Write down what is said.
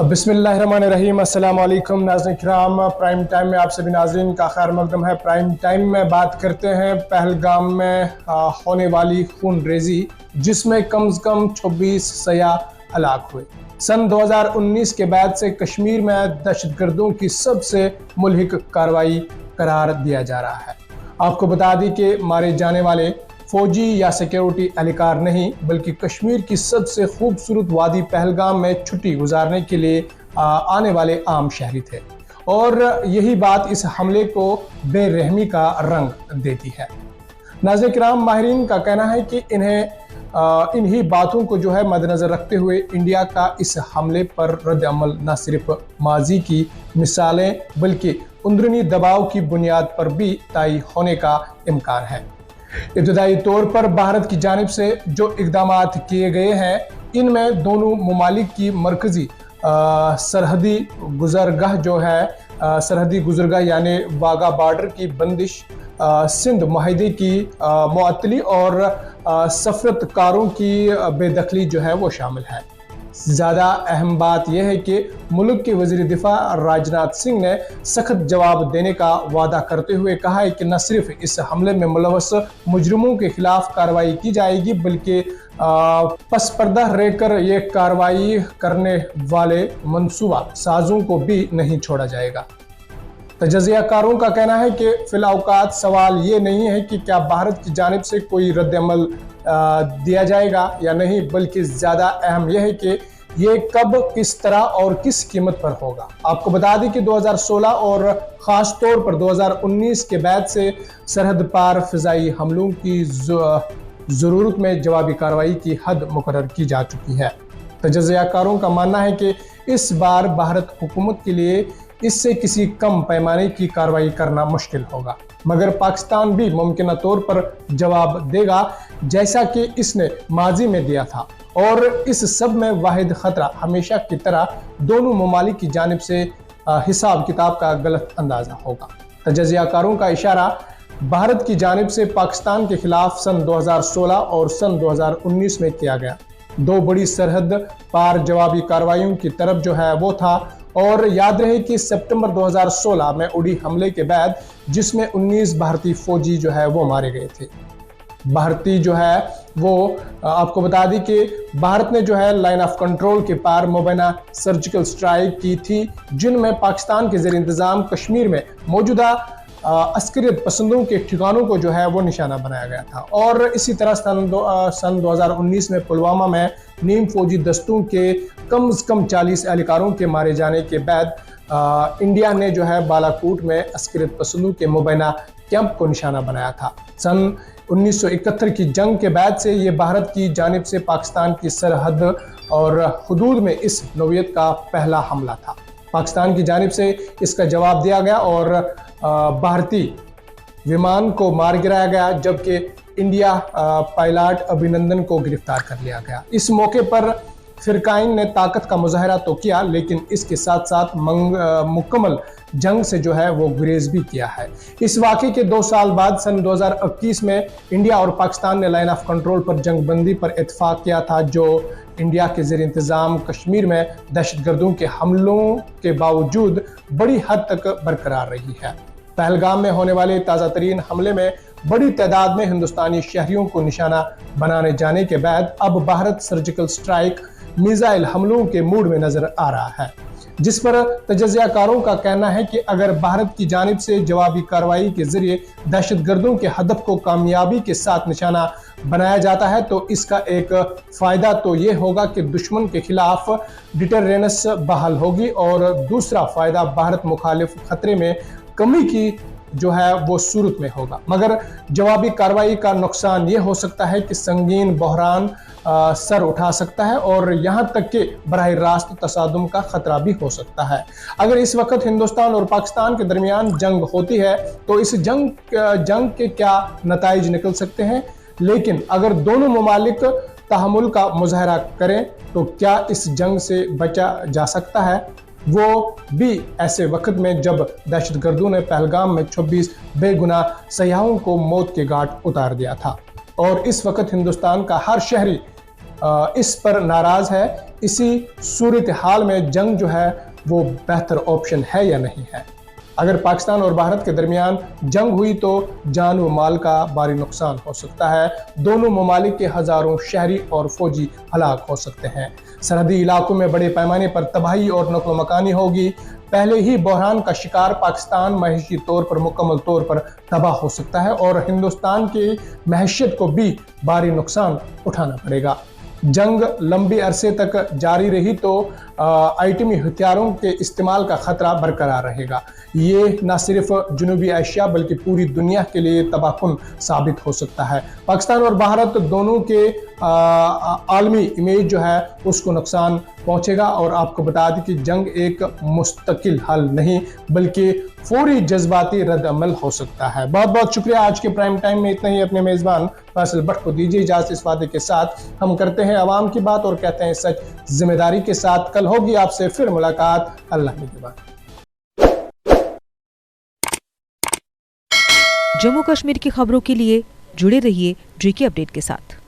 बिस्मिल्लाहिर्रहमानिर्रहीम। अस्सलाम वालेकुम नाज़रीन किराम, प्राइम टाइम में आप सभी नाज़रीन का खैर मकदम है। प्राइम टाइम में बात करते हैं पहलगाम में होने वाली खून रेजी, जिसमें कम से कम 26 सयाह हलाक हुए। सन 2019 के बाद से कश्मीर में दहशतगर्दों की सबसे मुल्हिक कार्रवाई करार दिया जा रहा है। आपको बता दी कि मारे जाने वाले फौजी या सिक्योरिटी एहलकार नहीं, बल्कि कश्मीर की सबसे खूबसूरत वादी पहलगाम में छुट्टी गुजारने के लिए आने वाले आम शहरी थे, और यही बात इस हमले को बेरहमी का रंग देती है। नाज़रीन किराम, माहिरीन का कहना है कि इन्हीं बातों को जो है मद्देनजर रखते हुए इंडिया का इस हमले पर रद्द अमल न सिर्फ माजी की मिसालें बल्कि अंदरूनी दबाव की बुनियाद पर भी तय होने का इम्कान है। इब्तदाई तौर पर भारत की जानिब से जो इकदाम किए गए हैं, इनमें दोनों ममालिक की मरकजी सरहदी गुजरगाह जो है, सरहदी गुजरगाह यानी वाघा बॉर्डर की बंदिश, सिंध माहिदे की मुअत्तली और सफरतकारों की बेदखली जो है वो शामिल है। ज़्यादा अहम बात यह है कि मुल्क के वज़ीर दिफा राजनाथ सिंह ने सख्त जवाब देने का वादा करते हुए कहा है कि न सिर्फ इस हमले में मुलव्वस मुजरिमों के खिलाफ कार्रवाई की जाएगी, बल्कि पस पर्दा रहकर ये कार्रवाई करने वाले मंसूबा साजों को भी नहीं छोड़ा जाएगा। तजज़ियाकारों का कहना है कि फिलहाल सवाल ये नहीं है कि क्या भारत की जानिब से कोई रद्द-ए-अमल दिया जाएगा या नहीं, बल्कि ज़्यादा अहम यह है कि ये कब, किस तरह और किस कीमत पर होगा। आपको बता दें कि 2016 और ख़ास तौर पर 2019 के बाद से सरहद पार फ़िज़ाई हमलों की ज़रूरत में जवाबी कार्रवाई की हद मुकर्रर की जा चुकी है। तजज़ियाकारों का मानना है कि इस बार भारत हुकूमत के लिए इससे किसी कम पैमाने की कार्रवाई करना मुश्किल होगा, मगर पाकिस्तान भी मुमकिन तौर पर जवाब देगा, जैसा कि इसने माजी में दिया था। और इस सब में वाहिद खतरा हमेशा की तरह दोनों ममालिक की जानिब से हिसाब किताब का गलत अंदाजा होगा। तजज़ियाकारों का इशारा भारत की जानिब से पाकिस्तान के खिलाफ सन 2016 और सन 2019 में किया गया दो बड़ी सरहद पार जवाबी कार्रवाइयों की तरफ जो है वो था। और याद रहे कि सितंबर 2016 में उड़ी हमले के बाद, जिसमें 19 भारतीय फौजी जो है वो मारे गए थे। भारतीय जो है वो आपको बता दी कि भारत ने जो है लाइन ऑफ कंट्रोल के पार मुबैना सर्जिकल स्ट्राइक की थी, जिनमें पाकिस्तान के ज़ेर इंतज़ाम कश्मीर में मौजूदा अस्करियत पसंदों के ठिकानों को जो है वो निशाना बनाया गया था। और इसी तरह सन 2019 में पुलवामा में नीम फौजी दस्तों के कम से कम 40 एहलकारों के मारे जाने के बाद इंडिया ने जो है बालाकोट में अस्करियत पसंदों के मुबैना कैंप को निशाना बनाया था। सन 1971 की जंग के बाद से ये भारत की जानिब से पाकिस्तान की सरहद और हुदूद में इस नौयत का पहला हमला था। पाकिस्तान की जानिब से इसका जवाब दिया गया और भारतीय विमान को मार गिराया गया, जबकि इंडिया पायलट अभिनंदन को गिरफ्तार कर लिया गया। इस मौके पर फिरकाइन ने ताकत का मुजाहरा तो किया, लेकिन इसके साथ साथ मुकम्मल जंग से जो है वो गुरेज भी किया है। इस वाक़े के 2 साल बाद सन 2021 में इंडिया और पाकिस्तान ने लाइन ऑफ कंट्रोल पर जंगबंदी पर इत्तेफाक किया था, जो इंडिया के ज़ेर इंतज़ाम कश्मीर में दहशतगर्दों के हमलों के बावजूद बड़ी हद तक बरकरार रही है। पहलगाम में होने वाले ताज़ा तरीन हमले में बड़ी तादाद में हिंदुस्तानी शहरियों को निशाना बनाने जाने के बाद अब भारत सर्जिकल स्ट्राइक मिसाइल हमलों के मूड में नजर आ रहा है, जिस पर तजज़ियाकारों का कहना है कि अगर भारत की जानिब से जवाबी कार्रवाई के जरिए दहशतगर्दों के हदफ को कामयाबी के साथ निशाना बनाया जाता है, तो इसका एक फ़ायदा तो ये होगा कि दुश्मन के खिलाफ डिटरेंस बहाल होगी, और दूसरा फ़ायदा भारत मुखालिफ खतरे में कमी की जो है वो सूरत में होगा। मगर जवाबी कार्रवाई का नुकसान ये हो सकता है कि संगीन बहरान सर उठा सकता है, और यहाँ तक कि बराह रास्त तसादुम का खतरा भी हो सकता है। अगर इस वक्त हिंदुस्तान और पाकिस्तान के दरमियान जंग होती है तो इस जंग के क्या नताइज निकल सकते हैं, लेकिन अगर दोनों ममालिक तहम्मुल का मुजाहरा करें तो क्या इस जंग से बचा जा सकता है, वो भी ऐसे वक्त में जब दहशतगर्दों ने पहलगाम में 26 बेगुनाह सयाहों को मौत के घाट उतार दिया था। और इस वक्त हिंदुस्तान का हर शहरी इस पर नाराज़ है इसी सूरत हाल में जंग जो है वो बेहतर ऑप्शन है या नहीं है। अगर पाकिस्तान और भारत के दरमियान जंग हुई तो जान व माल का भारी नुकसान हो सकता है। दोनों ममालिक के हजारों शहरी और फौजी हलाक हो सकते हैं। सरहदी इलाकों में बड़े पैमाने पर तबाही और नक़्ल मकानी होगी। पहले ही बहरान का शिकार पाकिस्तान मईशी तौर पर मुकम्मल तौर पर तबाह हो सकता है और हिंदुस्तान की मैशियत को भी भारी नुकसान उठाना पड़ेगा। जंग लंबे अरसे तक जारी रही तो आइटमी हथियारों के इस्तेमाल का खतरा बरकरार रहेगा। ये न सिर्फ जनूबी एशिया बल्कि पूरी दुनिया के लिए तबाहकुन साबित हो सकता है। पाकिस्तान और भारत दोनों के आलमी इमेज जो है उसको नुकसान पहुंचेगा। और आपको बता दें कि जंग एक मुस्तकिल हल नहीं बल्कि फौरी जज्बाती रद्द-अमल हो सकता है। बहुत बहुत शुक्रिया। आज के प्राइम टाइम में इतना ही। अपने मेज़बान फैसल भट्ट को दीजिए इजाज़त इस वादे के साथ हम करते हैं अवाम की बात और कहते हैं सच जिम्मेदारी के साथ। कल होगी आपसे फिर मुलाकात। अल्लाह निगहबान। जम्मू कश्मीर की खबरों के लिए जुड़े रहिए JK अपडेट के साथ।